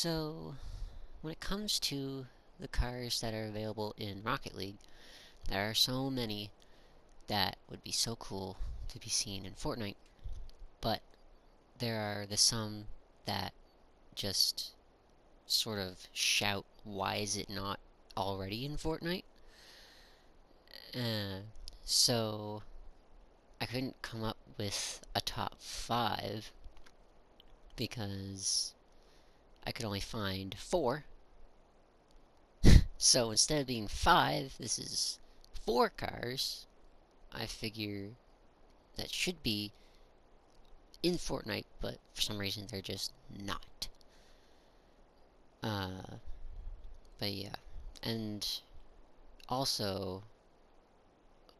So, when it comes to the cars that are available in Rocket League, there are so many that would be so cool to be seen in Fortnite, but there are the some that just sort of shout, why is it not already in Fortnite? Uh, so, I couldn't come up with a top 5 because I could only find 4. So instead of being 5, this is 4 cars. I figure that should be in Fortnite, but for some reason they're just not. But yeah. And also,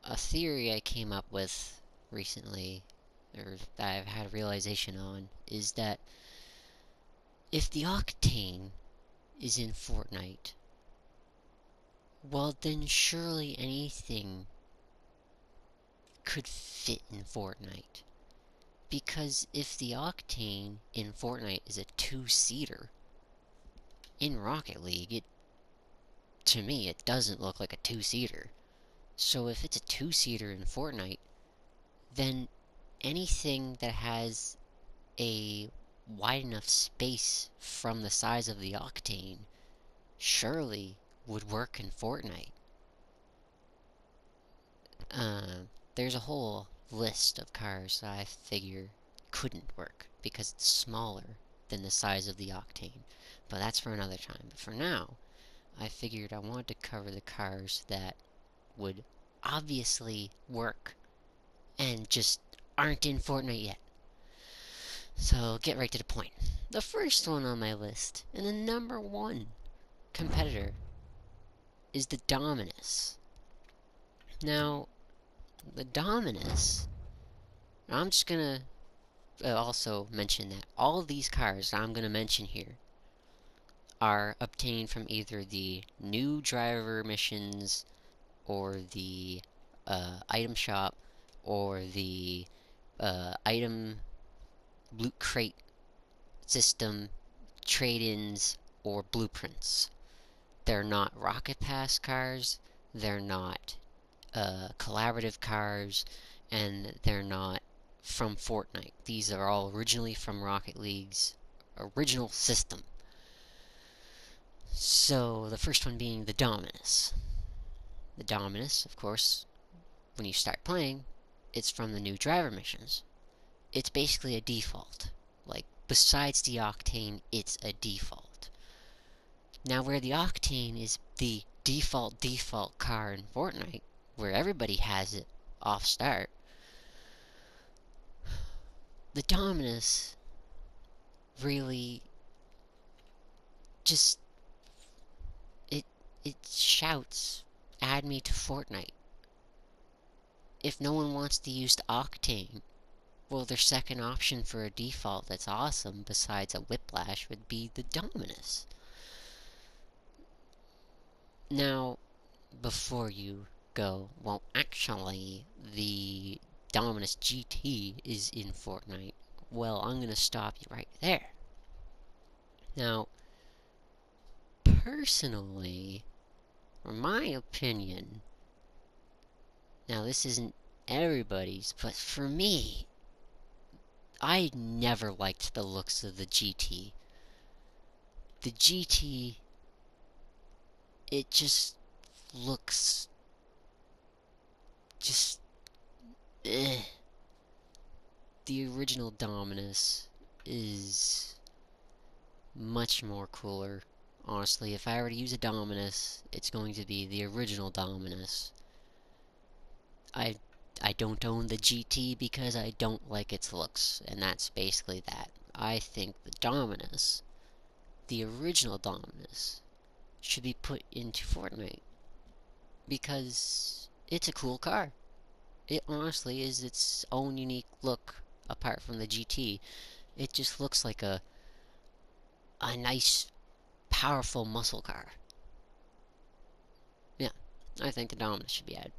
a theory I came up with recently, or that I've had a realization on, is that if the Octane is in Fortnite, well then surely anything could fit in Fortnite. Because if the Octane in Fortnite is a 2-seater, in Rocket League, to me, it doesn't look like a 2-seater. So if it's a 2-seater in Fortnite, then anything that has a wide enough space from the size of the Octane surely would work in Fortnite. There's a whole list of cars that I figure couldn't work because it's smaller than the size of the Octane. But that's for another time. But for now, I figured I wanted to cover the cars that would obviously work and just aren't in Fortnite yet. So get right to the point. The first one on my list, and the number 1 competitor, is the Dominus. Now, the Dominus, I'm just gonna also mention that all of these cars I'm gonna mention here are obtained from either the new driver missions or the item shop or the item loot crate system trade-ins or blueprints. They're not Rocket Pass cars, they're not collaborative cars, and they're not from Fortnite. These are all originally from Rocket League's original system. So, the first one being the Dominus. The Dominus, of course, when you start playing, it's from the new driver missions. It's basically a default. Like, besides the Octane, it's a default. Now, where the Octane is the default car in Fortnite, where everybody has it off start, the Dominus really just it shouts, add me to Fortnite. If no one wants to use the Octane, well, their second option for a default that's awesome besides a Whiplash would be the Dominus. Now, before you go, well, actually, the Dominus GT is in Fortnite. Well, I'm gonna stop you right there. Now, personally, from my opinion, now this isn't everybody's, but for me, I never liked the looks of the GT. The GT, it just looks just eh. The original Dominus is much more cooler. Honestly, if I were to use a Dominus, it's going to be the original Dominus. I don't own the GT because I don't like its looks, and that's basically that. I think the Dominus, the original Dominus, should be put into Fortnite because it's a cool car. It honestly is its own unique look apart from the GT. It just looks like a nice, powerful muscle car. Yeah, I think the Dominus should be added.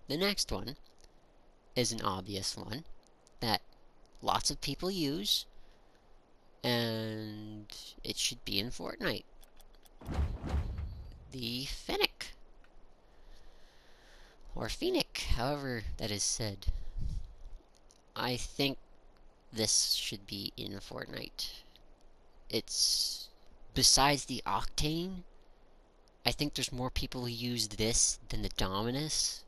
The next one is an obvious one that lots of people use, and it should be in Fortnite. The fennec, or fennec, however that is said. I think this should be in Fortnite. It's, besides the octane, I think there's more people who use this than the Dominus.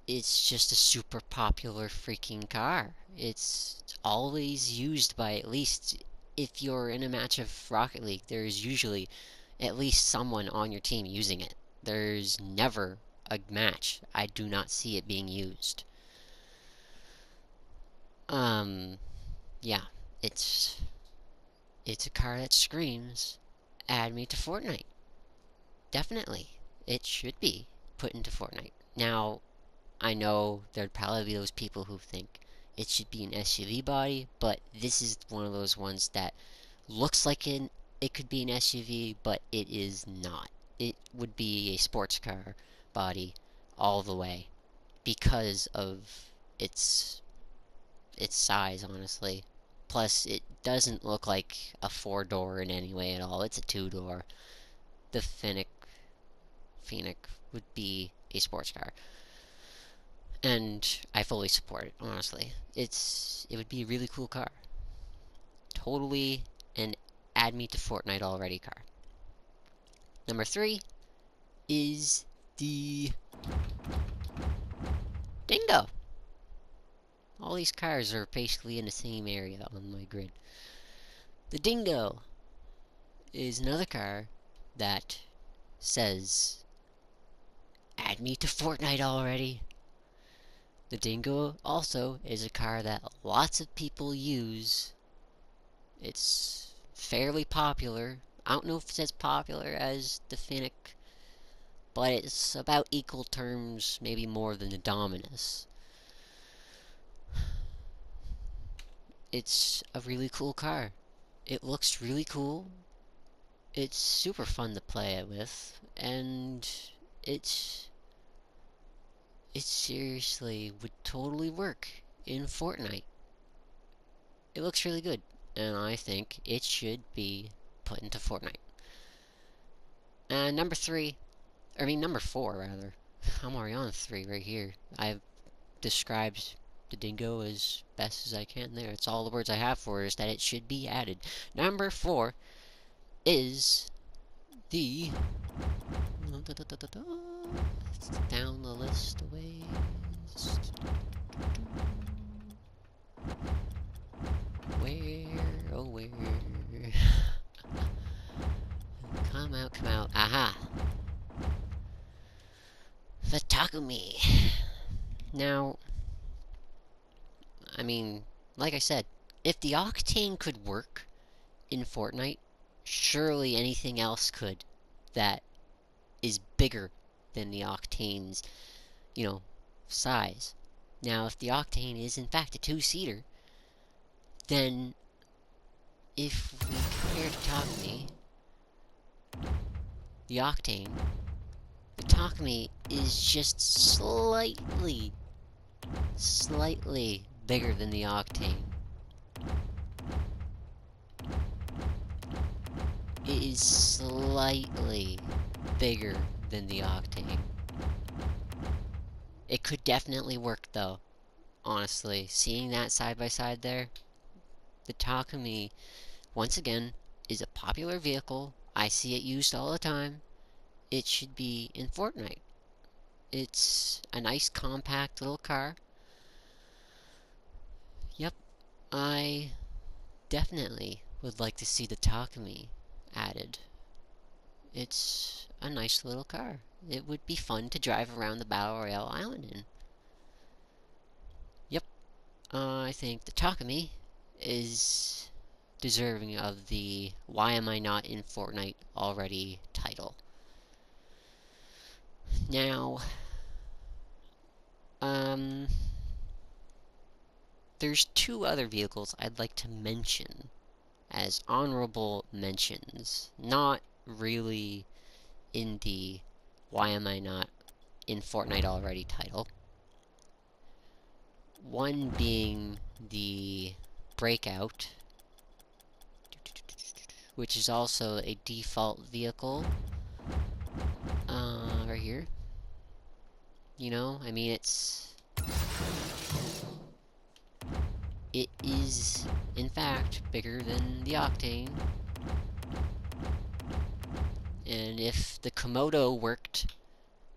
It's just a super popular freaking car. It's always used by, at least if you're in a match of Rocket League, there's usually at least someone on your team using it. There's never a match I do not see it being used. Yeah, it's a car that screams, add me to Fortnite. Definitely. It should be put into Fortnite. Now, I know there'd probably be those people who think it should be an SUV body, but this is one of those ones that looks like it could be an SUV, but it is not. It would be a sports car body all the way because of its size, honestly. Plus, it doesn't look like a 4-door in any way at all. It's a 2-door. The Fennec would be a sports car. And I fully support it, honestly. It would be a really cool car. Totally an add me to Fortnite already car. Number 3 is the Dingo. All these cars are basically in the same area on my grid. The Dingo is another car that says, add me to Fortnite already. The Dingo also is a car that lots of people use. It's fairly popular. I don't know if it's as popular as the Fennec, but it's about equal terms, maybe more than the Dominus. It's a really cool car. It looks really cool. It's super fun to play it with, and it seriously would totally work in Fortnite. It looks really good, and I think it should be put into Fortnite. And number 4 rather. I'm already on 3 right here. I've described the Dingo as best as I can there. It's all the words I have for it, is that it should be added. Number 4 is the... Let's down the list a ways. Where, oh where? Come out. Aha! The Takumi. Now, I mean, like I said, if the octane could work in Fortnite, surely anything else could that is bigger than the octane's, size. Now, if the octane is in fact a 2-seater, then if we compare to Takumi, the Takumi is just slightly bigger than the octane. It is slightly bigger than the octane. It could definitely work though, honestly. Seeing that side by side there, the Takumi, once again, is a popular vehicle. I see it used all the time. It should be in Fortnite. It's a nice compact little car. Yep, I definitely would like to see the Takumi added. It's a nice little car. It would be fun to drive around the Battle Royale island in. Yep, I think the Takumi is deserving of the why am I not in Fortnite already title. Now, there's 2 other vehicles I'd like to mention as honorable mentions. Not really in the why am I not in Fortnite already title. One being the Breakout, which is also a default vehicle. Right here. You know, I mean, it is, in fact, bigger than the Octane. And if the Komodo worked,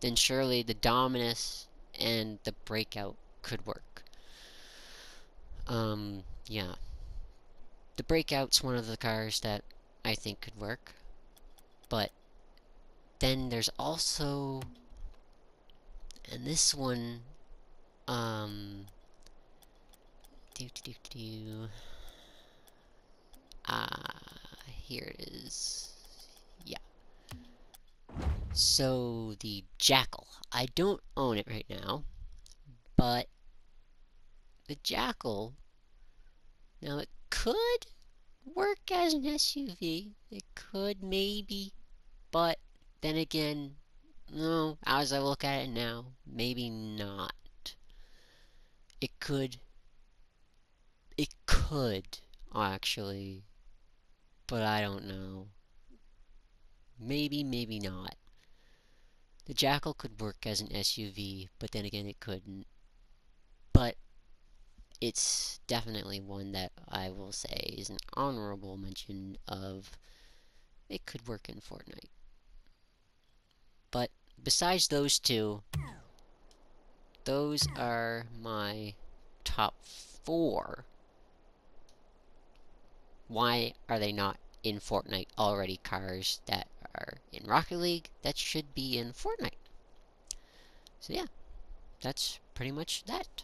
then surely the Dominus and the Breakout could work. Yeah. The Breakout's one of the cars that I think could work. But then there's also... And this one... Here it is. Yeah. So, the Jackal. I don't own it right now, but the Jackal, now it could work as an SUV. It could, maybe, but then again, no, as I look at it now, maybe not. It could, actually, but I don't know. Maybe, maybe not. The Jackal could work as an SUV, but then again, it couldn't. But it's definitely one that I will say is an honorable mention of it could work in Fortnite. But besides those two, those are my top 4. Why are they not in Fortnite already? Cars that are in Rocket League that should be in Fortnite. So yeah, that's pretty much that.